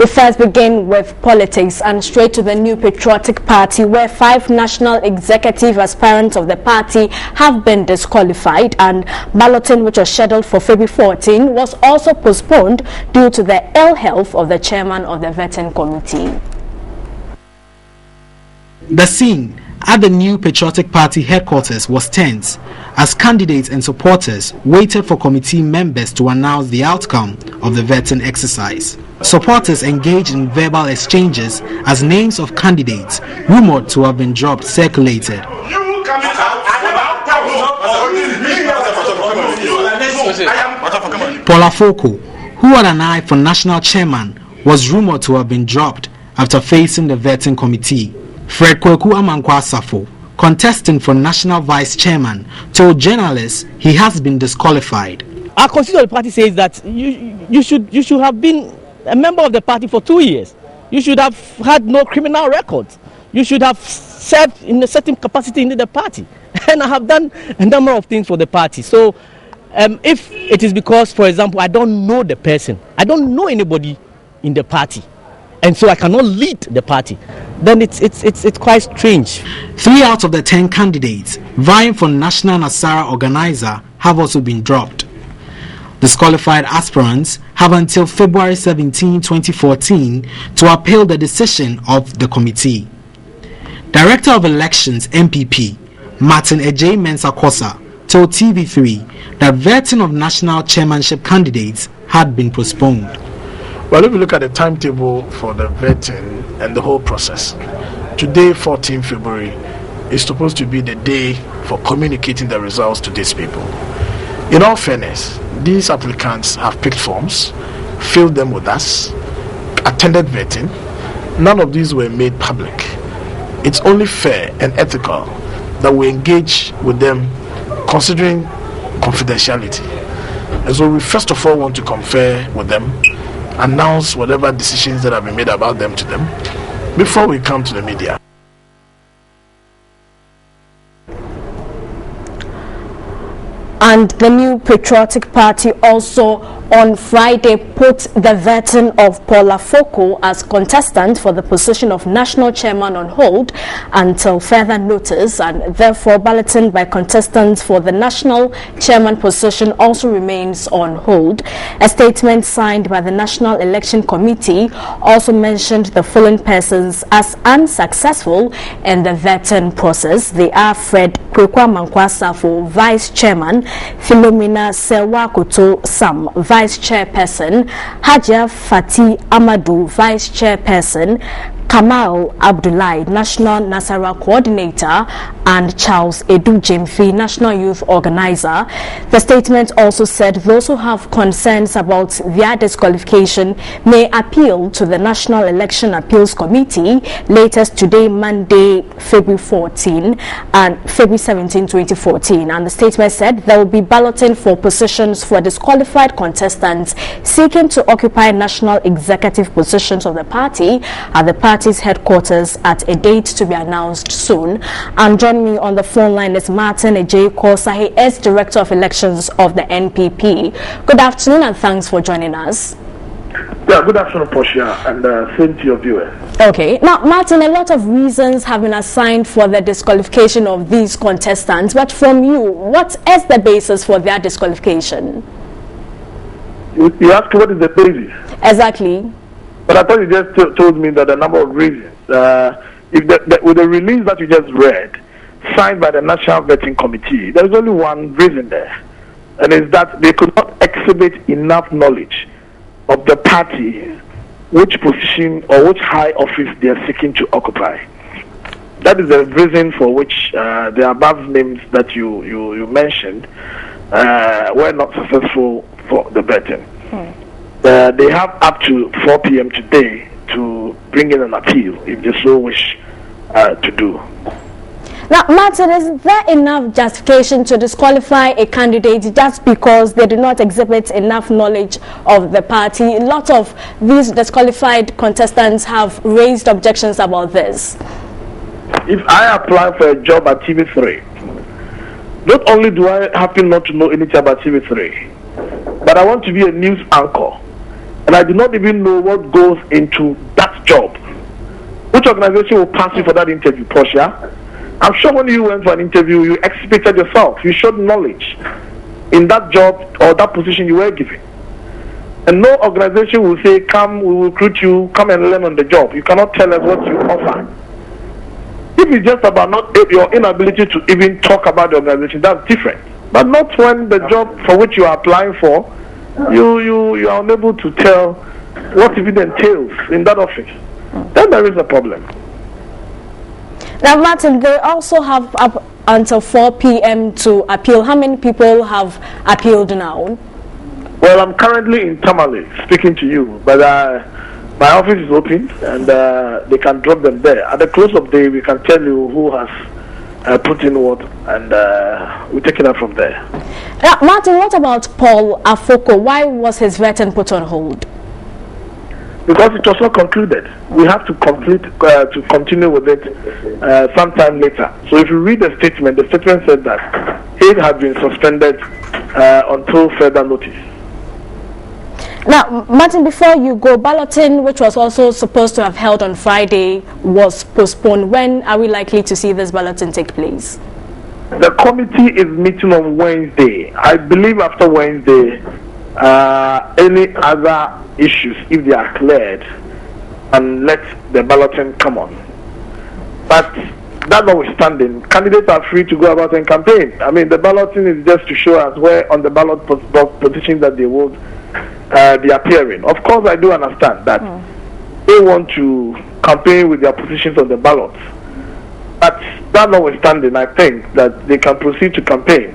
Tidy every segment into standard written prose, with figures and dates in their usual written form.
We first begin with politics and straight to the New Patriotic Party, where 5 national executive aspirants of the party have been disqualified, and balloting, which was scheduled for February 14, was also postponed due to the ill health of the chairman of the vetting committee. The scene at the New Patriotic Party headquarters was tense as candidates and supporters waited for committee members to announce the outcome of the vetting exercise. Supporters engaged in verbal exchanges as names of candidates rumored to have been dropped circulated. Paula Foko, who had an eye for national chairman, was rumored to have been dropped after facing the vetting committee. Fred Kweku Amankwa Safo, contesting for national vice chairman, told journalists he has been disqualified. Our constitutional party says that you should have been a member of the party for 2 years. You should have had no criminal records. You should have served in a certain capacity in the party. And I have done a number of things for the party. So if it is because, for example, I don't know the person, I don't know anybody in the party, and so I cannot lead the party, then it's quite strange. 3 out of the 10 candidates vying for National Nasara Organizer have also been dropped. Disqualified aspirants have until February 17, 2014 to appeal the decision of the committee. Director of Elections MPP Martin Ejay Mensah-Kosa told TV3 that vetting of national chairmanship candidates had been postponed. Well, if you look at the timetable for the vetting and the whole process, today, 14 February, is supposed to be the day for communicating the results to these people. In all fairness, these applicants have picked forms, filled them with us, attended vetting. None of these were made public. It's only fair and ethical that we engage with them considering confidentiality. And so we first of all want to confer with them, announce whatever decisions that have been made about them to them before we come to the media. And the New Patriotic Party also on Friday put the vetting of Paula Foko as contestant for the position of national chairman on hold until further notice, and therefore balloting by contestants for the national chairman position also remains on hold. A statement signed by the National Election Committee also mentioned the following persons as unsuccessful in the vetting process. They are Fred Kweku Amankwa Safo, vice chairman; Philomena Sewakoto Sam, vice chairperson; Haja Fati Amadou, vice chairperson; Kamal Abdullahi, National Nasara Coordinator; and Charles Edu Jemfi, National Youth Organizer. The statement also said those who have concerns about their disqualification may appeal to the National Election Appeals Committee latest today, Monday, February 14 and February 17, 2014. And the statement said there will be balloting for positions for disqualified contestants seeking to occupy national executive positions of the party at the party's headquarters at a date to be announced soon. And joining me on the phone line is Martin Ejay Kosa. He is Director of Elections of the NPP. Good afternoon and thanks for joining us. Yeah, good afternoon, Portia, and same to your viewers. Okay, now Martin, a lot of reasons have been assigned for the disqualification of these contestants, but from you, what is the basis for their disqualification? You asked what is the basis? Exactly. But I thought you just told me that a number of reasons. With the release that you just read, signed by the National Vetting Committee, there is only one reason there, and it's that they could not exhibit enough knowledge of the party, which position or which high office they are seeking to occupy. That is the reason for which the above names that you mentioned were not successful for the vetting. They have up to 4 p.m. today to bring in an appeal if they so wish to do. Now, Martin, is there enough justification to disqualify a candidate just because they do not exhibit enough knowledge of the party? A lot of these disqualified contestants have raised objections about this. If I apply for a job at TV3, not only do I happen not to know anything about TV3, but I want to be a news anchor and I do not even know what goes into that job. Which organization will pass you for that interview, Portia? I'm sure when you went for an interview, you exhibited yourself. You showed knowledge in that job or that position you were given. And no organization will say, come, we will recruit you, come and learn on the job. You cannot tell us what you offer. If it's just about your inability to even talk about the organization, that's different. But not when the job for which you are applying for, you are unable to tell what even entails in that office. Then there is a problem. Now, Martin, they also have up until 4 p.m. to appeal. How many people have appealed now? Well, I'm currently in Tamale speaking to you, but my office is open and they can drop them there. At the close of the day, we can tell you who has put in what, and we take it up from there. Now, Martin, what about Paul Afoko? Why was his vetting put on hold? Because it was not concluded. We have to continue with it sometime later. So if you read the statement said that it had been suspended until further notice. Now, Martin, before you go, balloting, which was also supposed to have held on Friday, was postponed. When are we likely to see this balloting take place? The committee is meeting on Wednesday. I believe after Wednesday, any other issues, if they are cleared, and let the balloting come on. But that notwithstanding, candidates are free to go about and campaign. I mean, the balloting is just to show us where on the ballot position that they would be appearing. Of course, I do understand that they want to campaign with their positions on the ballot. But that notwithstanding, I think that they can proceed to campaign.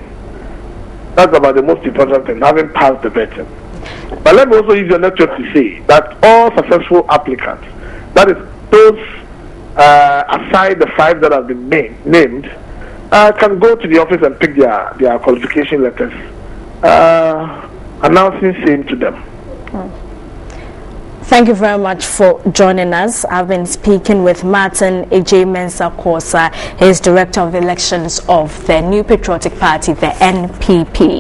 That's about the most important thing, having passed the vetting. But let me also use your network to say that all successful applicants, that is those aside the 5 that have been named, can go to the office and pick their qualification letters, announcing same to them. Thank you very much for joining us. I've been speaking with Martin A.J. Mensah-Korsah. He is Director of Elections of the New Patriotic Party, the NPP.